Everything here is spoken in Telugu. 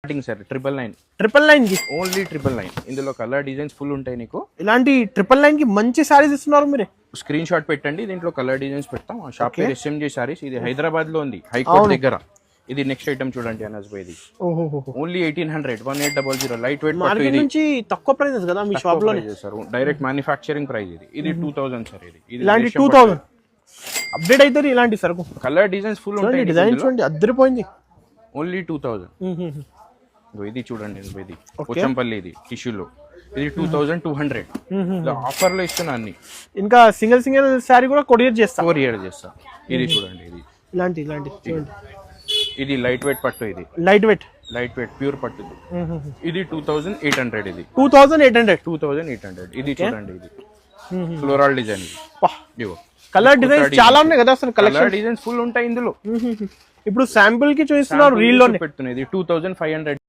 స్టార్టింగ్ సార్ 999 999 కి ఓన్లీ 999 ఇందులో కలర్ డిజైన్స్ ఫుల్ ఉంటాయి నీకు. ఇలాంటి 999 కి మంచి సారీస్ ఇస్తున్నారు మీరు. స్క్రీన్ షాట్ పెట్టండి, దీంట్లో కలర్ డిజైన్స్ పెడతాం. ఆ షాప్ పేరు ఎస్ఎంజే సారీస్, ఇది హైదరాబాద్ లో ఉంది, హైకోర్ట్ దగ్గర. ఇది నెక్స్ట్ ఐటమ్ చూడండి అనాజ్ భాయ్, ఇది ఓన్లీ 1800 1800 లైట్ వెయిట్ పట్టు. ఇది నుంచి తక్కువ ప్రైస్ కదా మీ షాప్ లో సార్, డైరెక్ట్ మ్యానుఫ్యాక్చరింగ్ ప్రైస్. ఇది 2000 సార్. ఇది ఇలాంటి 2000 అప్డేట్ అవుతారు ఇలాంటి సరుకు. కలర్ డిజైన్స్ ఫుల్ ఉంటాయి. డిజైన్ చూడండి అద్దరిపోయింది. ఓన్లీ 2000. ఇది చూడండి, ఇది పోచంపల్లి, ఇది టిష్యూలో. ఇది 2200 ఆఫర్ లో ఇస్తున్నా అన్ని. ఇంకా సింగిల్ శారీ కూడా కొరియర్ చేస్తా. ఇది చూడండి, ఇది ఇలాంటి చూడండి. ఇది లైట్ వెయిట్ పట్టు, ఇది లైట్ వెయిట్ ప్యూర్ పట్టు. ఇది 2800. ఇది 2800. ఇది చూడండి, ఇది ఫ్లోరల్ డిజైన్. కలర్ డిజైన్స్ చాలా ఉన్నాయి కదా అసలు. కలర్ డిజైన్స్ ఫుల్ ఉంటాయి ఇందులో. ఇప్పుడు శాంపుల్ కి చూపిస్తున్నారు రీల్ లో పెడుతున్నాయి. ఇది 2500.